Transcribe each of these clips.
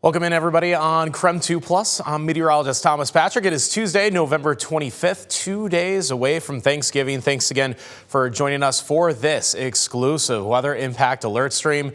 Welcome in, everybody, on KREM 2 Plus. I'm meteorologist Thomas Patrick. It is Tuesday, November 25th, 2 days away from Thanksgiving. Thanks again for joining us for this exclusive weather impact alert stream.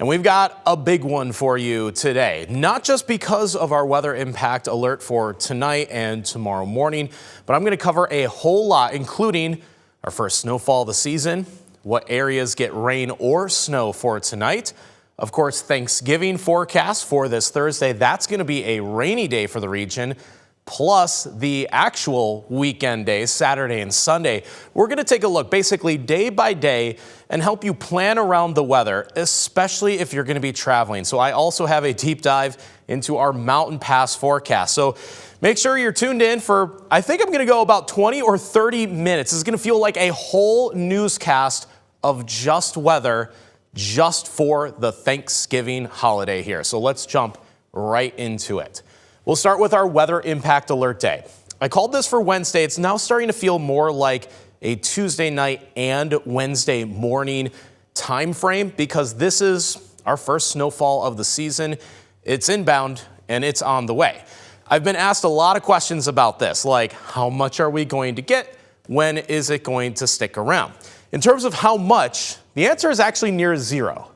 And we've got a big one for you today, not just because of our weather impact alert for tonight and tomorrow morning, but I'm going to cover a whole lot, including our first snowfall of the season, what areas get rain or snow for tonight. Of course, Thanksgiving forecast for this Thursday, that's going to be a rainy day for the region, plus the actual weekend days, Saturday and Sunday. We're going to take a look basically day by day and help you plan around the weather, especially if you're going to be traveling. So I also have a deep dive into our mountain pass forecast. So make sure you're tuned in for, I think I'm going to go about 20 or 30 minutes. This is going to feel like a whole newscast of just weather, just for the Thanksgiving holiday here. So let's jump right into it. We'll start with our weather impact alert day. I called this for Wednesday. It's now starting to feel more like a Tuesday night and Wednesday morning time frame because this is our first snowfall of the season. It's inbound and it's on the way. I've been asked a lot of questions about this, like how much are we going to get? When is it going to stick around? In terms of how much, the answer is actually near zero.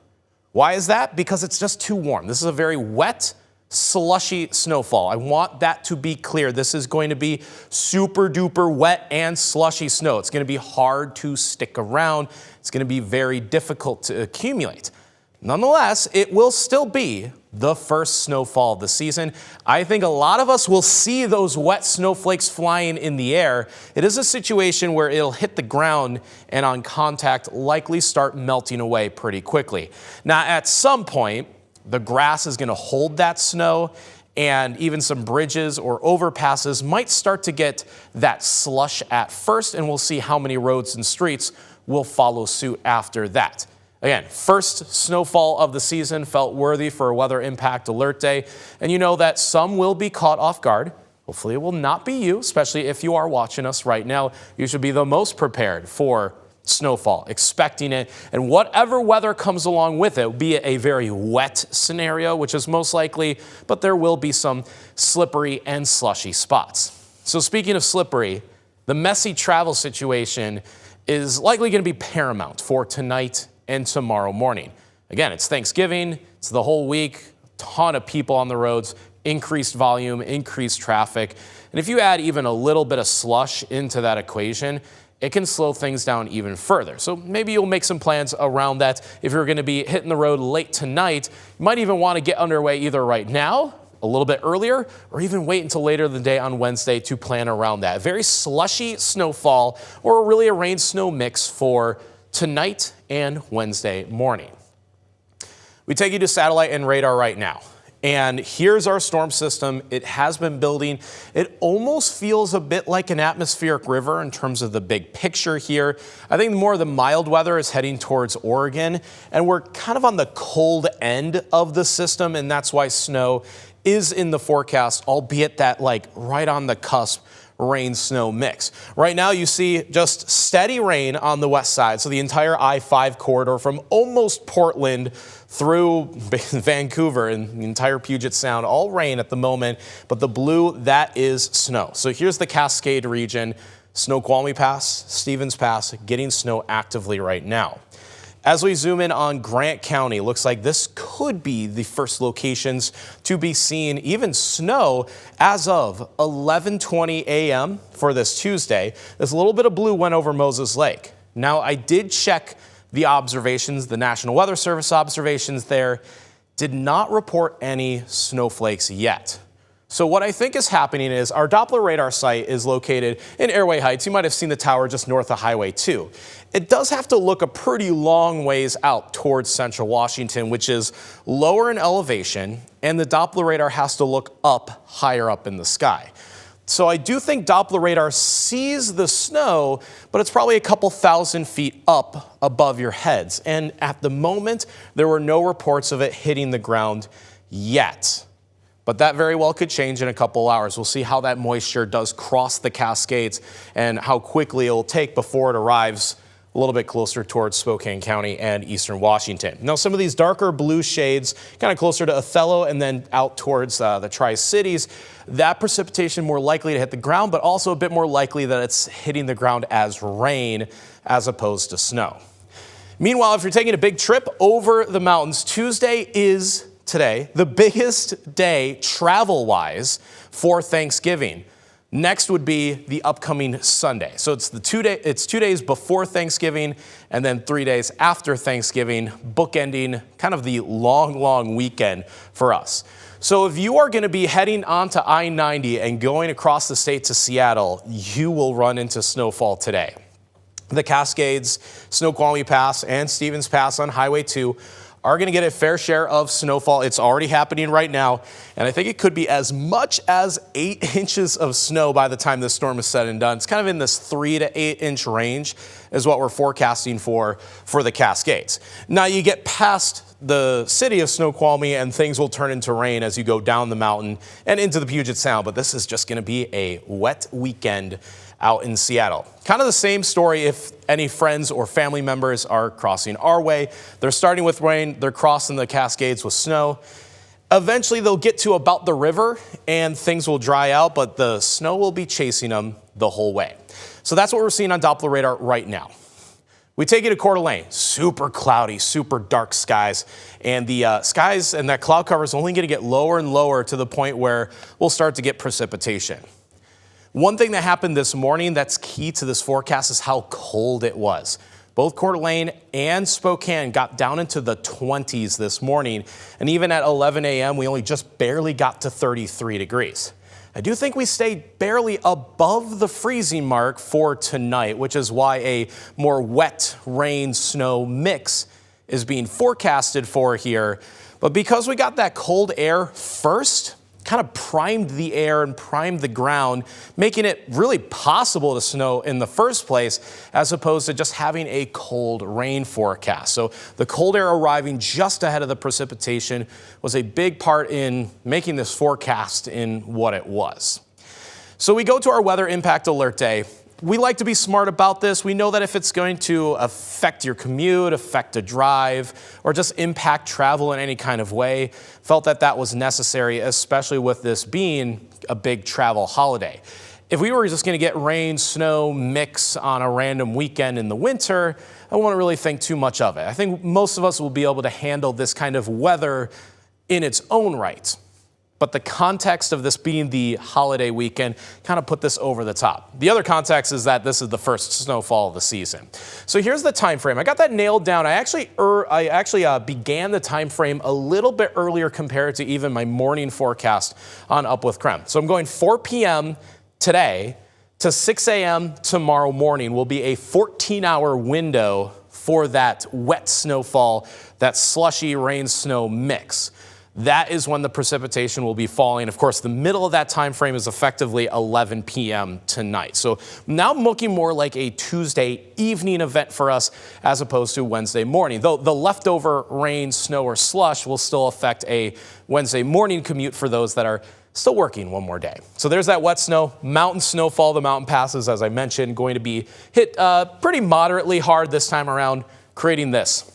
Why is that? Because it's just too warm. This is a very wet, slushy snowfall. I want that to be clear. This is going to be super duper wet and slushy snow. It's going to be hard to stick around. It's going to be very difficult to accumulate. Nonetheless, it will still be the first snowfall of the season. I think a lot of us will see those wet snowflakes flying in the air. It is a situation where it'll hit the ground and on contact likely start melting away pretty quickly. Now, at some point, the grass is going to hold that snow, and even some bridges or overpasses might start to get that slush at first, and we'll see how many roads and streets will follow suit after that. Again, first snowfall of the season felt worthy for a weather impact alert day. And you know that some will be caught off guard. Hopefully it will not be you, especially if you are watching us right now. You should be the most prepared for snowfall, expecting it. And whatever weather comes along with it, be it a very wet scenario, which is most likely, but there will be some slippery and slushy spots. So speaking of slippery, the messy travel situation is likely going to be paramount for tonight and tomorrow morning. Again, it's Thanksgiving, it's the whole week, a ton of people on the roads, increased volume, increased traffic. And if you add even a little bit of slush into that equation, it can slow things down even further. So maybe you'll make some plans around that. If you're going to be hitting the road late tonight, you might even want to get underway either right now, a little bit earlier, or even wait until later in the day on Wednesday to plan around that. Very slushy snowfall or really a rain-snow mix for tonight and Wednesday morning. We take you to satellite and radar right now. And here's our storm system. It has been building. It almost feels a bit like an atmospheric river in terms of the big picture here. I think more of the mild weather is heading towards Oregon, and we're kind of on the cold end of the system, and that's why snow is in the forecast, albeit that like right on the cusp rain-snow mix. Right now you see just steady rain on the west side, so the entire I-5 corridor from almost Portland through Vancouver and the entire Puget Sound, all rain at the moment, but the blue, that is snow. So here's the Cascade region, Snoqualmie Pass, Stevens Pass, getting snow actively right now. As we zoom in on Grant County, looks like this could be the first locations to be seeing even snow as of 11:20 a.m. for this Tuesday. There's a little bit of blue went over Moses Lake. Now, I did check the observations, the National Weather Service observations there, did not report any snowflakes yet. So what I think is happening is our Doppler radar site is located in Airway Heights. You might have seen the tower just north of Highway 2. It does have to look a pretty long ways out towards central Washington, which is lower in elevation, and the Doppler radar has to look up, higher up in the sky. So I do think Doppler radar sees the snow, but it's probably a couple thousand feet up above your heads. And at the moment, there were no reports of it hitting the ground yet. But that very well could change in a couple hours. We'll see how that moisture does cross the Cascades and how quickly it will take before it arrives a little bit closer towards Spokane County and eastern Washington. Now, some of these darker blue shades, kind of closer to Othello and then out towards the Tri-Cities, that precipitation more likely to hit the ground, but also a bit more likely that it's hitting the ground as rain as opposed to snow. Meanwhile, if you're taking a big trip over the mountains, Tuesday is today the biggest day travel-wise for Thanksgiving. Next would be the upcoming Sunday. So it's 2 days before Thanksgiving and then 3 days after Thanksgiving, bookending kind of the long weekend for us. So if you are going to be heading onto I-90 and going across the state to Seattle, you will run into snowfall today. The Cascades, Snoqualmie Pass, and Stevens Pass on Highway 2 are going to get a fair share of snowfall. It's already happening right now, and I think it could be as much as 8 inches of snow by the time this storm is said and done. It's kind of in this 3 to 8 inch range is what we're forecasting for the Cascades. Now you get past the city of Snoqualmie and things will turn into rain as you go down the mountain and into the Puget Sound, but this is just going to be a wet weekend out in Seattle. Kind of the same story if any friends or family members are crossing our way. They're starting with rain, they're crossing the Cascades with snow. Eventually they'll get to about the river and things will dry out, but the snow will be chasing them the whole way. So that's what we're seeing on Doppler radar right now. We take you to Coeur d'Alene, super cloudy, super dark skies, and the skies and that cloud cover is only going to get lower and lower to the point where we'll start to get precipitation. One thing that happened this morning that's key to this forecast is how cold it was. Both Coeur d'Alene and Spokane got down into the 20s this morning, and even at 11 a.m. we only just barely got to 33 degrees. I do think we stayed barely above the freezing mark for tonight, which is why a more wet rain snow mix is being forecasted for here. But because we got that cold air first, kind of primed the air and primed the ground, making it really possible to snow in the first place, as opposed to just having a cold rain forecast. So the cold air arriving just ahead of the precipitation was a big part in making this forecast in what it was. So we go to our weather impact alert day. We like to be smart about this. We know that if it's going to affect your commute, affect a drive, or just impact travel in any kind of way, felt that that was necessary, especially with this being a big travel holiday. If we were just going to get rain, snow, mix on a random weekend in the winter, I wouldn't really think too much of it. I think most of us will be able to handle this kind of weather in its own right. But the context of this being the holiday weekend kind of put this over the top. The other context is that this is the first snowfall of the season. So here's the time frame. I got that nailed down. I actually began the time frame a little bit earlier compared to even my morning forecast on Up with KREM. So I'm going 4 p.m. today to 6 a.m. tomorrow morning will be a 14-hour window for that wet snowfall, that slushy rain-snow mix. That is when the precipitation will be falling. Of course, the middle of that time frame is effectively 11 p.m. tonight. So now I'm looking more like a Tuesday evening event for us as opposed to Wednesday morning. Though the leftover rain, snow, or slush will still affect a Wednesday morning commute for those that are still working one more day. So there's that wet snow, mountain snowfall, the mountain passes, as I mentioned, going to be hit pretty moderately hard this time around, creating this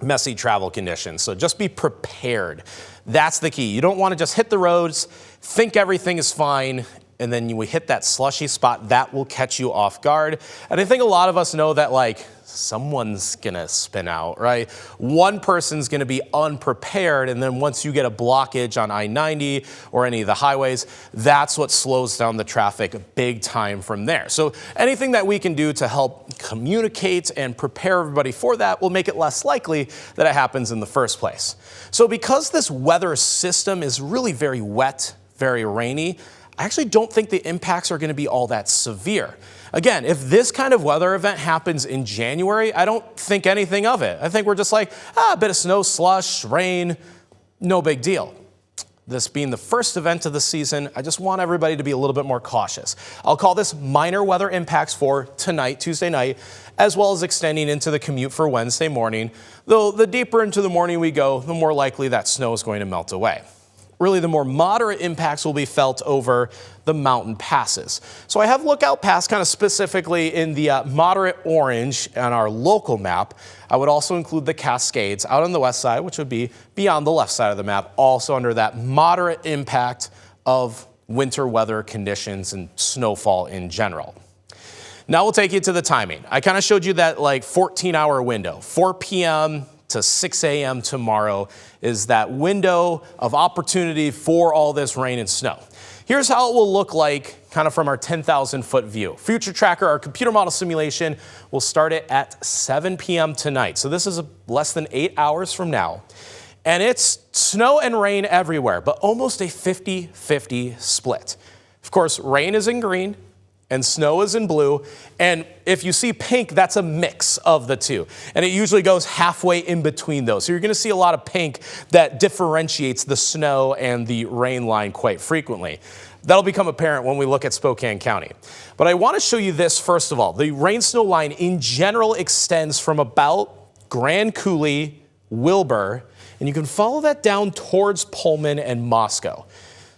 messy travel conditions. So just be prepared. That's the key. You don't want to just hit the roads, think everything is fine, and then we hit that slushy spot. That will catch you off guard. And I think a lot of us know that, like, someone's gonna spin out, right? One person's gonna be unprepared, and then once you get a blockage on I-90 or any of the highways, that's what slows down the traffic big time from there. So anything that we can do to help communicate and prepare everybody for that will make it less likely that it happens in the first place. So because this weather system is really very wet, very rainy, I actually don't think the impacts are going to be all that severe. Again, if this kind of weather event happens in January, I don't think anything of it. I think we're just like, a bit of snow, slush, rain, no big deal. This being the first event of the season, I just want everybody to be a little bit more cautious. I'll call this minor weather impacts for tonight, Tuesday night, as well as extending into the commute for Wednesday morning. Though the deeper into the morning we go, the more likely that snow is going to melt away. Really, the more moderate impacts will be felt over the mountain passes. So I have Lookout Pass kind of specifically in the moderate orange on our local map. I would also include the Cascades out on the west side, which would be beyond the left side of the map, also under that moderate impact of winter weather conditions and snowfall in general. Now we'll take you to the timing. I kind of showed you that like 14-hour window, 4 p.m. to 6 a.m. tomorrow is that window of opportunity for all this rain and snow. Here's how it will look like kind of from our 10,000-foot view. Future Tracker, our computer model simulation, will start it at 7 p.m. tonight. So this is less than 8 hours from now. And it's snow and rain everywhere, but almost a 50-50 split. Of course, rain is in green and snow is in blue. And if you see pink, that's a mix of the two. And it usually goes halfway in between those. So you're going to see a lot of pink that differentiates the snow and the rain line quite frequently. That'll become apparent when we look at Spokane County. But I want to show you this first of all. The rain-snow line in general extends from about Grand Coulee, Wilbur, and you can follow that down towards Pullman and Moscow.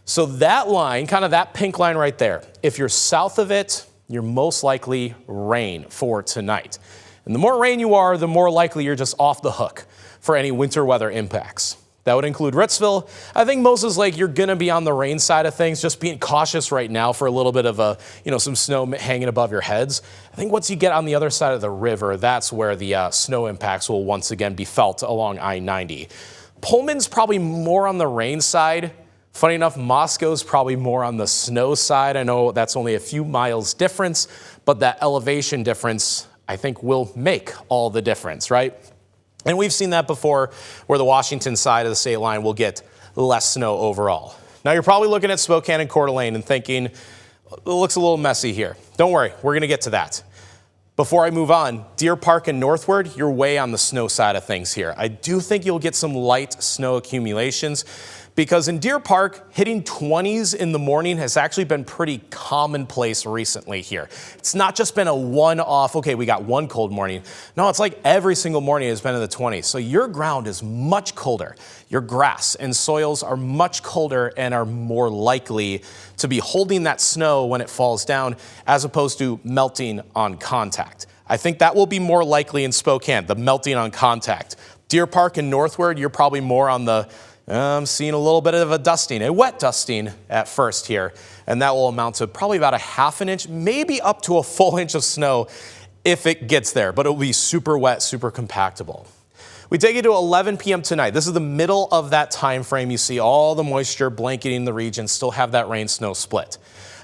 So that line, kind of that pink line right there, if you're south of it, you're most likely rain for tonight. And the more rain you are, the more likely you're just off the hook for any winter weather impacts. That would include Ritzville. I think Moses Lake, you're going to be on the rain side of things, just being cautious right now for a little bit of some snow hanging above your heads. I think once you get on the other side of the river, that's where the snow impacts will once again be felt along I-90. Pullman's probably more on the rain side. Funny enough, Moscow's probably more on the snow side. I know that's only a few miles difference, but that elevation difference, I think, will make all the difference, right? And we've seen that before where the Washington side of the state line will get less snow overall. Now you're probably looking at Spokane and Coeur d'Alene and thinking, it looks a little messy here. Don't worry, we're going to get to that. Before I move on, Deer Park and northward, you're way on the snow side of things here. I do think you'll get some light snow accumulations because in Deer Park, hitting 20s in the morning has actually been pretty commonplace recently here. It's not just been a one-off, okay, we got one cold morning. No, it's like every single morning has been in the 20s. So your ground is much colder. Your grass and soils are much colder and are more likely to be holding that snow when it falls down as opposed to melting on contact. I think that will be more likely in Spokane, the melting on contact. Deer Park and northward, you're probably more on the I'm seeing a little bit of a dusting, a wet dusting at first here, and that will amount to probably about a half an inch, maybe up to a full inch of snow if it gets there, but it will be super wet, super compactable. We take you to 11 p.m. tonight. This is the middle of that time frame. You see all the moisture blanketing the region, still have that rain-snow split.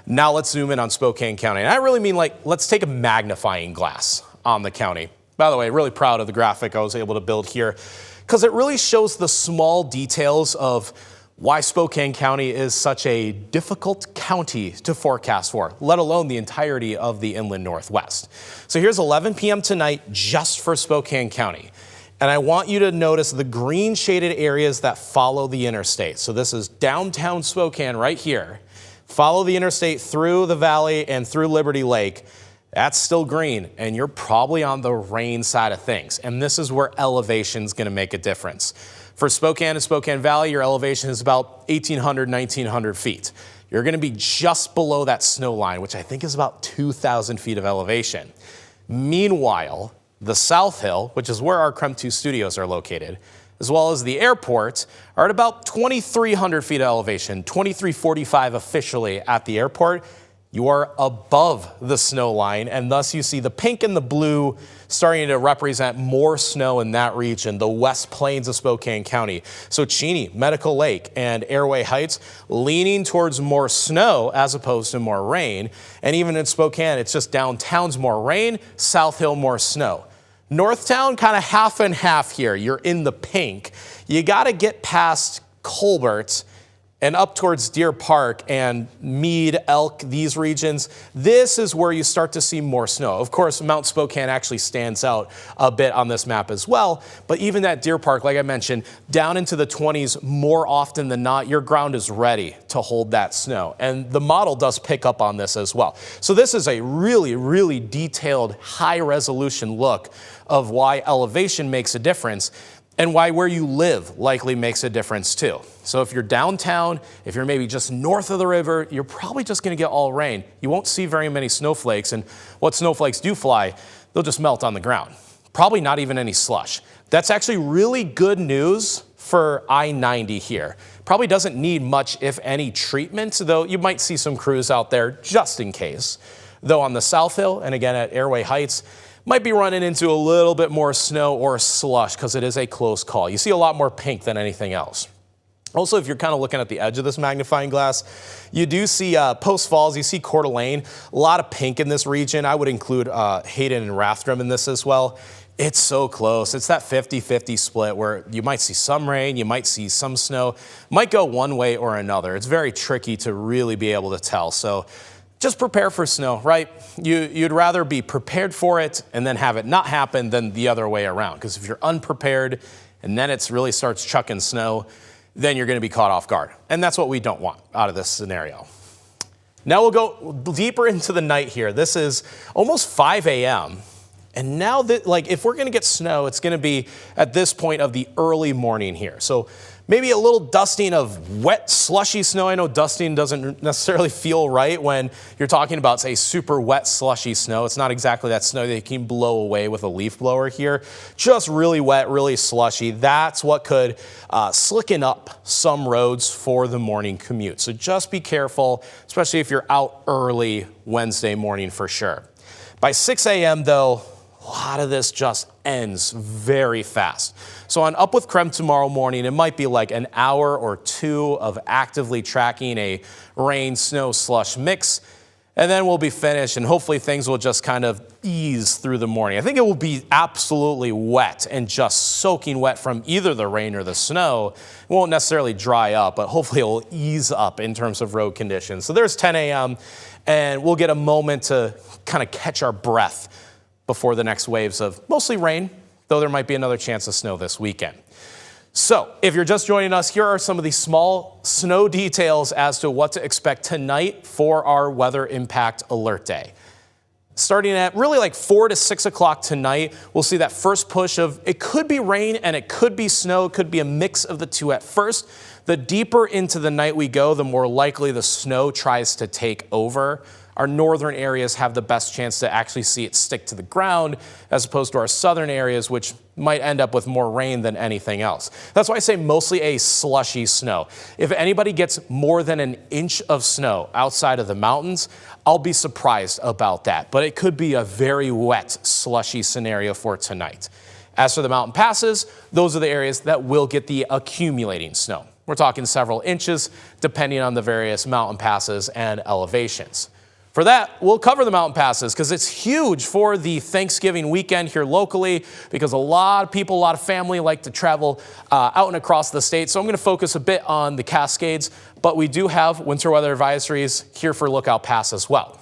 Now let's zoom in on Spokane County. And I really mean let's take a magnifying glass on the county. By the way, really proud of the graphic I was able to build here, because it really shows the small details of why Spokane County is such a difficult county to forecast for, let alone the entirety of the inland Northwest. So here's 11 p.m. tonight just for Spokane County. And I want you to notice the green shaded areas that follow the interstate. So this is downtown Spokane right here. Follow the interstate through the valley and through Liberty Lake. That's still green, and you're probably on the rain side of things. And this is where elevation is going to make a difference. For Spokane and Spokane Valley, your elevation is about 1,800, 1,900 feet. You're going to be just below that snow line, which I think is about 2,000 feet of elevation. Meanwhile, the South Hill, which is where our KREM 2 studios are located, as well as the airport, are at about 2,300 feet of elevation, 2,345 officially at the airport. You are above the snow line, and thus you see the pink and the blue starting to represent more snow in that region, the West Plains of Spokane County. So Cheney, Medical Lake, and Airway Heights leaning towards more snow as opposed to more rain. And even in Spokane, it's just downtown's more rain, South Hill more snow. Northtown, kind of half and half here. You're in the pink. You got to get past Colbert and up towards Deer Park and Meade, Elk, these regions. This is where you start to see more snow. Of course, Mount Spokane actually stands out a bit on this map as well. But even at Deer Park, like I mentioned, down into the 20s, more often than not, your ground is ready to hold that snow. And the model does pick up on this as well. So this is a really, really detailed, high resolution look of why elevation makes a difference. and why where you live likely makes a difference too. So if you're downtown, if you're maybe just north of the river, you're probably just going to get all rain. You won't see very many snowflakes, and what snowflakes do fly, they'll just melt on the ground. Probably not even any slush. That's actually really good news for I-90 here. Probably doesn't need much, if any, treatment, though you might see some crews out there just in case. Though on the South Hill, and again at Airway Heights, might be running into a little bit more snow or slush because it is a close call. You see a lot more pink than anything else. Also, if you're kind of looking at the edge of this magnifying glass, you do see Post Falls, you see Coeur d'Alene, a lot of pink in this region. I would include Hayden and Rathdrum in this as well. It's so close. It's that 50-50 split where you might see some rain, you might see some snow, might go one way or another. It's very tricky to really be able to tell. So just prepare for snow, right? You'd rather be prepared for it and then have it not happen than the other way around. Because if you're unprepared and then it really starts chucking snow, then you're going to be caught off guard. And that's what we don't want out of this scenario. Now we'll go deeper into the night here. This is almost 5 a.m. And now that, if we're going to get snow, it's going to be at this point of the early morning here. So maybe a little dusting of wet, slushy snow. I know dusting doesn't necessarily feel right when you're talking about, say, super wet, slushy snow. It's not exactly that snow that you can blow away with a leaf blower here. Just really wet, really slushy. That's what could slicken up some roads for the morning commute. So just be careful, especially if you're out early Wednesday morning for sure. By 6 a.m., though, a lot of this just ends very fast. So on Up with KREM tomorrow morning, it might be like an hour or two of actively tracking a rain, snow, slush mix, and then we'll be finished, and hopefully things will just kind of ease through the morning. I think it will be absolutely wet and just soaking wet from either the rain or the snow. It won't necessarily dry up, but hopefully it will ease up in terms of road conditions. So there's 10 a.m., and we'll get a moment to kind of catch our breath before the next waves of mostly rain, though there might be another chance of snow this weekend. So if you're just joining us, here are some of the small snow details as to what to expect tonight for our weather impact alert day. Starting at really like 4 to 6 o'clock tonight, we'll see that first push of it could be rain and it could be snow. It could be a mix of the two at first. The deeper into the night we go, the more likely the snow tries to take over. Our northern areas have the best chance to actually see it stick to the ground as opposed to our southern areas, which might end up with more rain than anything else. That's why I say mostly a slushy snow. If anybody gets more than an inch of snow outside of the mountains, I'll be surprised about that. But it could be a very wet, slushy scenario for tonight. As for the mountain passes, those are the areas that will get the accumulating snow. We're talking several inches, depending on the various mountain passes and elevations. For that, we'll cover the mountain passes because it's huge for the Thanksgiving weekend here locally because a lot of people, a lot of family like to travel out and across the state. So I'm going to focus a bit on the Cascades, but we do have winter weather advisories here for Lookout Pass as well.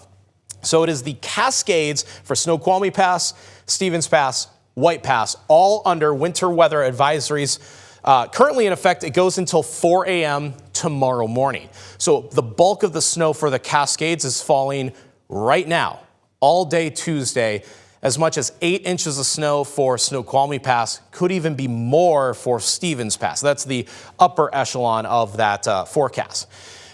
So it is the Cascades for Snoqualmie Pass, Stevens Pass, White Pass, all under winter weather advisories. Currently in effect, it goes until 4 a.m. tomorrow morning. So the bulk of the snow for the Cascades is falling right now, all day Tuesday. As much as 8 inches of snow for Snoqualmie Pass, could even be more for Stevens Pass. That's the upper echelon of that forecast.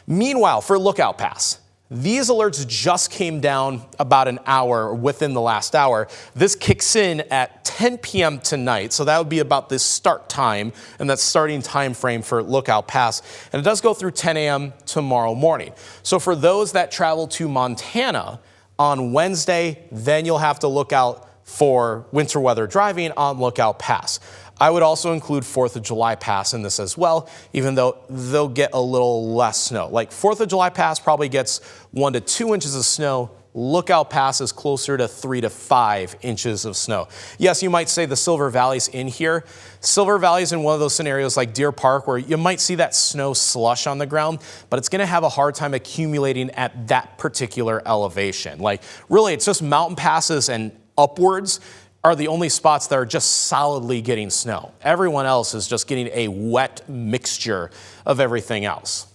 Meanwhile, for Lookout Pass, these alerts just came down about an hour, within the last hour. This kicks in at 10 p.m. tonight, so that would be about the start time, and that's starting time frame for Lookout Pass. And it does go through 10 a.m. tomorrow morning. So for those that travel to Montana on Wednesday, then you'll have to look out for winter weather driving on Lookout Pass. I would also include 4th of July Pass in this as well, even though they'll get a little less snow. Like 4th of July Pass probably gets 1 to 2 inches of snow. Lookout Pass is closer to 3 to 5 inches of snow. Yes, you might say the Silver Valley's in here. Silver Valley's in one of those scenarios like Deer Park where you might see that snow slush on the ground, but it's going to have a hard time accumulating at that particular elevation. Like really, it's just mountain passes and upwards are the only spots that are just solidly getting snow. Everyone else is just getting a wet mixture of everything else.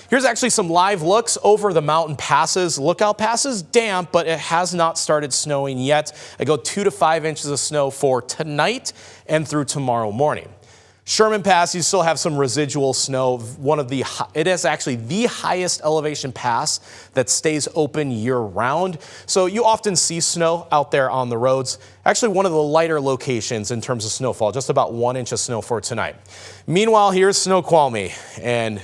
Here's actually some live looks over the mountain passes. Lookout Pass is damp, but it has not started snowing yet. I go 2 to 5 inches of snow for tonight and through tomorrow morning. Sherman Pass, you still have some residual snow. It is actually the highest elevation pass that stays open year round. So you often see snow out there on the roads. Actually, one of the lighter locations in terms of snowfall, just about 1 inch of snow for tonight. Meanwhile, here's Snoqualmie, and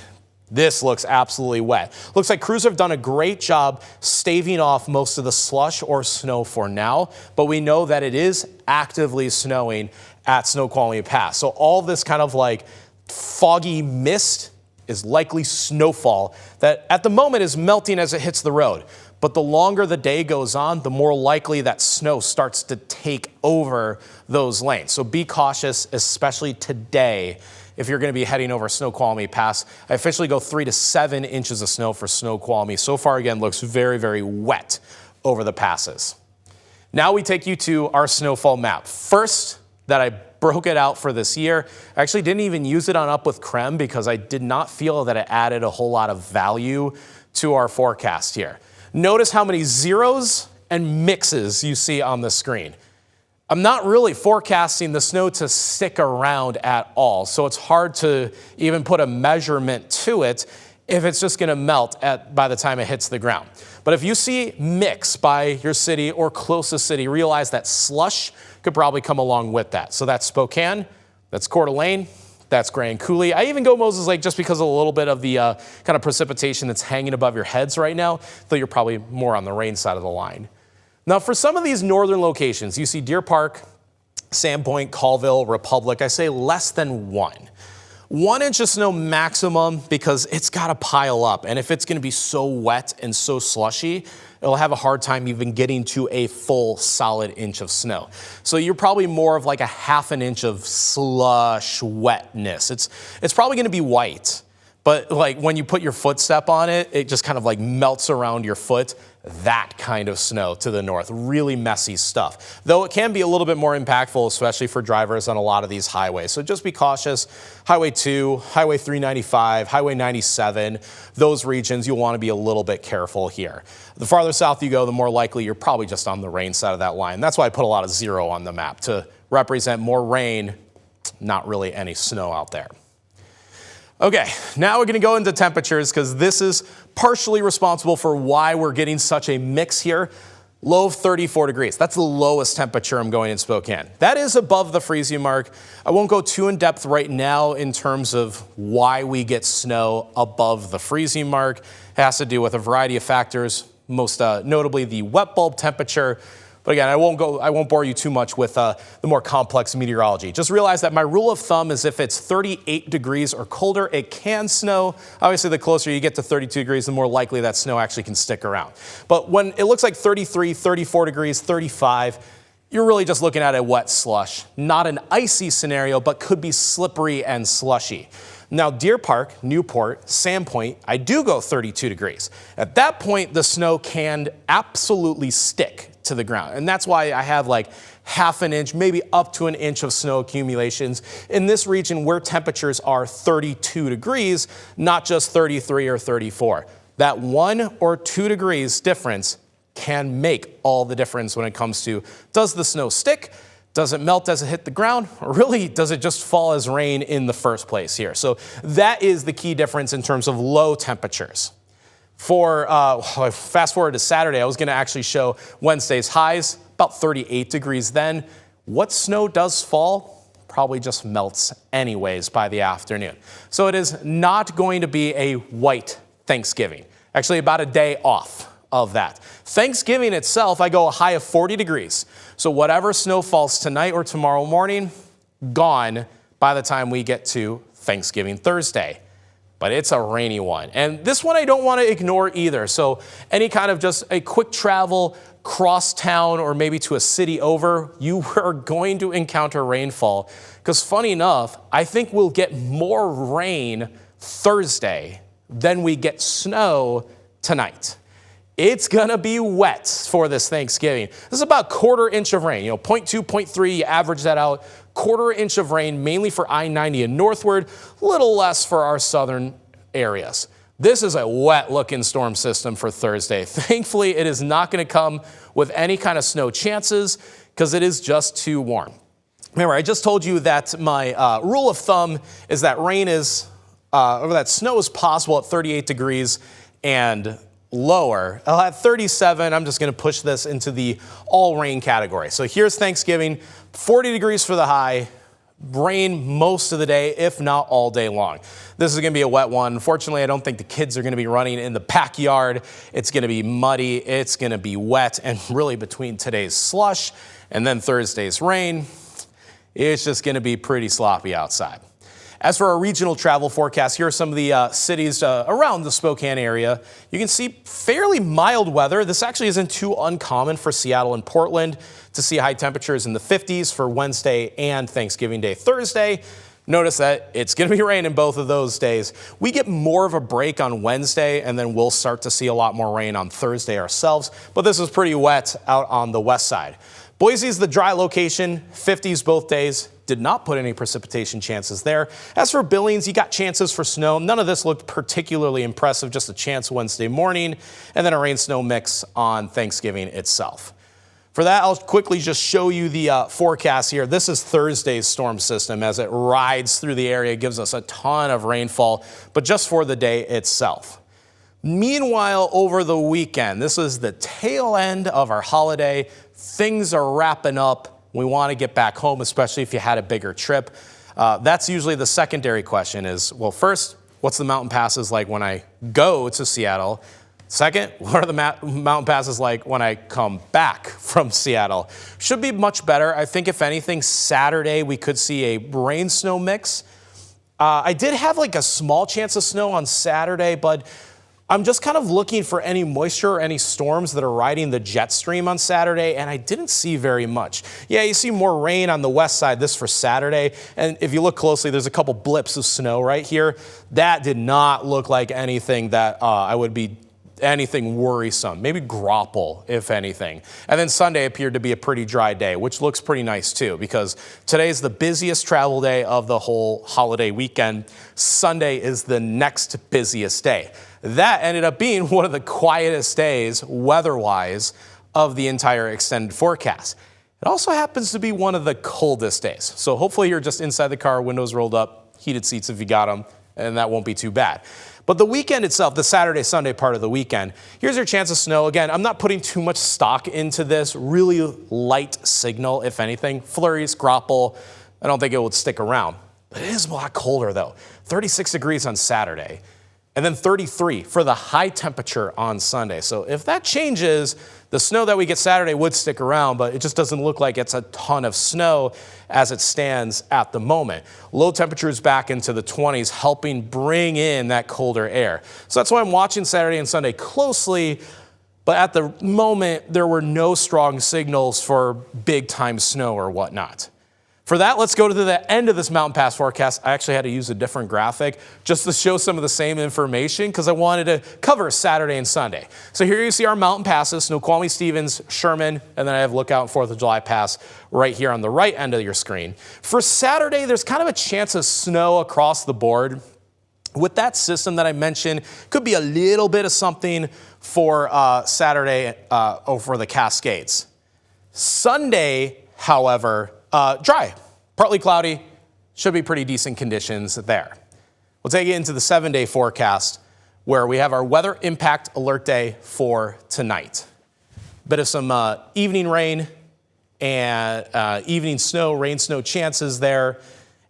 this looks absolutely wet. Looks like crews have done a great job staving off most of the slush or snow for now, but we know that it is actively snowing at Snoqualmie Pass. So all this kind of like foggy mist is likely snowfall that at the moment is melting as it hits the road. But the longer the day goes on, the more likely that snow starts to take over those lanes. So be cautious, especially today, if you're going to be heading over Snoqualmie Pass. I officially go 3 to 7 inches of snow for Snoqualmie. So far, again, looks very, very wet over the passes. Now we take you to our snowfall map. First, that I broke it out for this year. I actually didn't even use it on Up with KREM because I did not feel that it added a whole lot of value to our forecast here. Notice how many zeros and mixes you see on the screen. I'm not really forecasting the snow to stick around at all, so it's hard to even put a measurement to it if it's just going to melt by the time it hits the ground. But if you see mix by your city or closest city, realize that slush could probably come along with that. So that's Spokane, that's Coeur d'Alene, that's Grand Coulee. I even go Moses Lake just because of a little bit of the kind of precipitation that's hanging above your heads right now, though you're probably more on the rain side of the line. Now, for some of these northern locations, you see Deer Park, Sandpoint, Colville, Republic. I say less than 1. 1 inch of snow maximum because it's got to pile up. And if it's going to be so wet and so slushy, it'll have a hard time even getting to a full solid inch of snow. So you're probably more of like a 1/2 inch of slush wetness. It's probably going to be white. But like when you put your footstep on it, it just kind of like melts around your foot. That kind of snow to the north, really messy stuff. Though it can be a little bit more impactful, especially for drivers on a lot of these highways. So just be cautious. Highway 2, Highway 395, Highway 97, those regions, you'll want to be a little bit careful here. The farther south you go, the more likely you're probably just on the rain side of that line. That's why I put a lot of 0 on the map to represent more rain, not really any snow out there. Okay, now we're going to go into temperatures because this is partially responsible for why we're getting such a mix here. Low of 34 degrees. That's the lowest temperature I'm going in Spokane. That is above the freezing mark. I won't go too in depth right now in terms of why we get snow above the freezing mark. It has to do with a variety of factors, most notably the wet bulb temperature. But again, I won't bore you too much with the more complex meteorology. Just realize that my rule of thumb is if it's 38 degrees or colder, it can snow. Obviously, the closer you get to 32 degrees, the more likely that snow actually can stick around. But when it looks like 33, 34 degrees, 35, you're really just looking at a wet slush. Not an icy scenario, but could be slippery and slushy. Now, Deer Park, Newport, Sandpoint, I do go 32 degrees. At that point, the snow can absolutely stick to the ground. And that's why I have like 1/2 inch, maybe up to 1 inch of snow accumulations in this region where temperatures are 32 degrees, not just 33 or 34. That 1 or 2 degrees difference can make all the difference when it comes to, does the snow stick? Does it melt as it hit the ground? Or really, does it just fall as rain in the first place here? So that is the key difference in terms of low temperatures. For fast forward to Saturday, I was going to actually show Wednesday's highs, about 38 degrees then. What snow does fall probably just melts anyways by the afternoon. So it is not going to be a white Thanksgiving. Actually, about a day off of that. Thanksgiving itself, I go a high of 40 degrees. So whatever snow falls tonight or tomorrow morning, gone by the time we get to Thanksgiving Thursday. But it's a rainy one. And this one I don't want to ignore either. So any kind of just a quick travel cross town or maybe to a city over, you are going to encounter rainfall. Because funny enough, I think we'll get more rain Thursday than we get snow tonight. It's going to be wet for this Thanksgiving. This is about 1/4 inch of rain, 0.2, 0.3, you average that out. 1/4 inch of rain, mainly for I-90 and northward, a little less for our southern areas. This is a wet looking storm system for Thursday. Thankfully, it is not going to come with any kind of snow chances because it is just too warm. Remember, I just told you that my rule of thumb is that that snow is possible at 38 degrees and lower. At 37, I'm just going to push this into the all rain category. So here's Thanksgiving, 40 degrees for the high, rain most of the day, if not all day long. This is going to be a wet one. Unfortunately, I don't think the kids are going to be running in the backyard. It's going to be muddy. It's going to be wet. And really between today's slush and then Thursday's rain, it's just going to be pretty sloppy outside. As for our regional travel forecast, here are some of the cities around the Spokane area. You can see fairly mild weather. This actually isn't too uncommon for Seattle and Portland to see high temperatures in the 50s for Wednesday and Thanksgiving Day Thursday. Notice that it's going to be raining both of those days. We get more of a break on Wednesday, and then we'll start to see a lot more rain on Thursday ourselves. But this is pretty wet out on the west side. Boise is the dry location, 50s both days. Did not put any precipitation chances there. As for Billings, you got chances for snow. None of this looked particularly impressive, just a chance Wednesday morning, and then a rain-snow mix on Thanksgiving itself. For that, I'll quickly just show you the forecast here. This is Thursday's storm system as it rides through the area. It gives us a ton of rainfall, but just for the day itself. Meanwhile, over the weekend, this is the tail end of our holiday. Things are wrapping up. We want to get back home, especially if you had a bigger trip. That's usually the secondary question is, well, first, what's the mountain passes like when I go to Seattle? Second, what are the mountain passes like when I come back from Seattle? Should be much better. I think if anything, Saturday we could see a rain-snow mix. I did have like a small chance of snow on Saturday, but I'm just kind of looking for any moisture or any storms that are riding the jet stream on Saturday, and I didn't see very much. Yeah, you see more rain on the west side, this for Saturday, and if you look closely, there's a couple blips of snow right here. That did not look like anything that I would be anything worrisome, maybe grapple, if anything. And then Sunday appeared to be a pretty dry day, which looks pretty nice too, because today is the busiest travel day of the whole holiday weekend. Sunday is the next busiest day. That ended up being one of the quietest days, weather-wise, of the entire extended forecast. It also happens to be one of the coldest days. So hopefully you're just inside the car, windows rolled up, heated seats if you got them, and that won't be too bad. But the weekend itself, the Saturday, Sunday part of the weekend, here's your chance of snow. Again, I'm not putting too much stock into this. Really light signal, if anything. Flurries, grapple. I don't think it would stick around. But it is a lot colder, though. 36 degrees on Saturday. And then 33 for the high temperature on Sunday. So if that changes, the snow that we get Saturday would stick around, but it just doesn't look like it's a ton of snow as it stands at the moment. Low temperatures back into the 20s, helping bring in that colder air. So that's why I'm watching Saturday and Sunday closely, but at the moment, there were no strong signals for big time snow or whatnot. For that, let's go to the end of this mountain pass forecast. I actually had to use a different graphic just to show some of the same information because I wanted to cover Saturday and Sunday. So here you see our mountain passes, Snoqualmie, Stevens, Sherman, and then I have Lookout and 4th of July Pass right here on the right end of your screen. For Saturday, there's kind of a chance of snow across the board. With that system that I mentioned, could be a little bit of something for Saturday over the Cascades. Sunday, however, dry, partly cloudy, should be pretty decent conditions there. We'll take it into the 7-day forecast where we have our weather impact alert day for tonight. Bit of some evening rain and evening snow, rain snow chances there,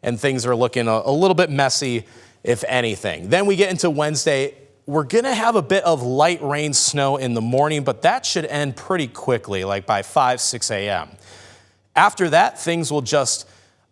and things are looking a little bit messy, if anything. Then we get into Wednesday. We're going to have a bit of light rain snow in the morning, but that should end pretty quickly, like by 5, 6 a.m. After that, things will just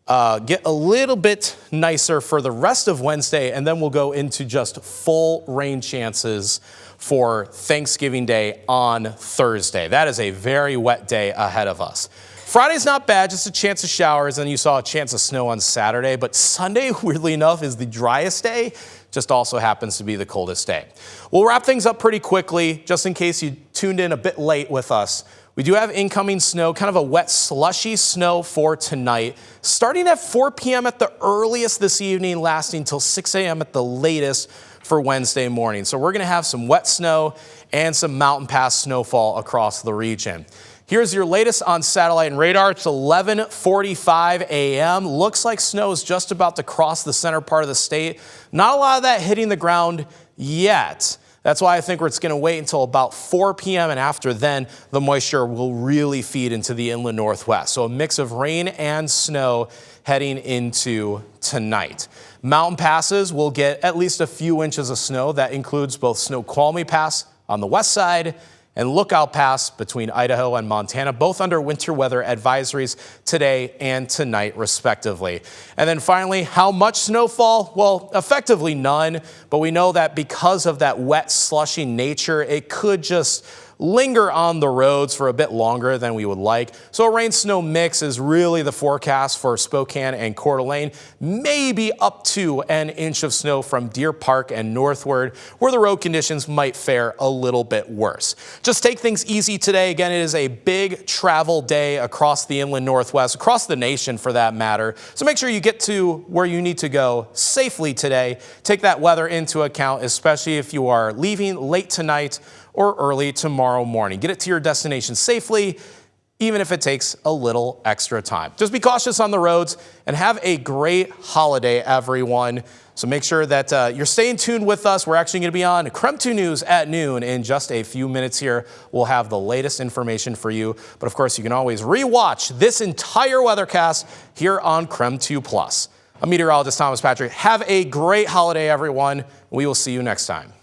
get a little bit nicer for the rest of Wednesday, and then we'll go into just full rain chances for Thanksgiving Day on Thursday. That is a very wet day ahead of us. Friday's not bad, just a chance of showers, and you saw a chance of snow on Saturday, but Sunday, weirdly enough, is the driest day, just also happens to be the coldest day. We'll wrap things up pretty quickly, just in case you tuned in a bit late with us. We do have incoming snow, kind of a wet, slushy snow for tonight, starting at 4 p.m. at the earliest this evening, lasting till 6 a.m. at the latest for Wednesday morning. So we're going to have some wet snow and some mountain pass snowfall across the region. Here's your latest on satellite and radar. It's 11:45 a.m. Looks like snow is just about to cross the center part of the state. Not a lot of that hitting the ground yet. That's why I think it's going to wait until about 4 p.m. and after then, the moisture will really feed into the inland northwest. So a mix of rain and snow heading into tonight. Mountain passes will get at least a few inches of snow. That includes both Snoqualmie Pass on the west side and Lookout Pass between Idaho and Montana, both under winter weather advisories today and tonight, respectively. And then finally, how much snowfall? Well, effectively none, but we know that because of that wet, slushy nature, it could just linger on the roads for a bit longer than we would like. So a rain-snow mix is really the forecast for Spokane and Coeur d'Alene, maybe up to an inch of snow from Deer Park and northward, where the road conditions might fare a little bit worse. Just take things easy today. Again, it is a big travel day across the inland northwest, across the nation for that matter. So make sure you get to where you need to go safely today. Take that weather into account, especially if you are leaving late tonight or early tomorrow morning. Get it to your destination safely, even if it takes a little extra time. Just be cautious on the roads and have a great holiday, everyone. So make sure that you're staying tuned with us. We're actually going to be on KREM 2 News at noon in just a few minutes here. We'll have the latest information for you. But of course, you can always rewatch this entire weathercast here on KREM 2 Plus. I'm meteorologist Thomas Patrick. Have a great holiday, everyone. We will see you next time.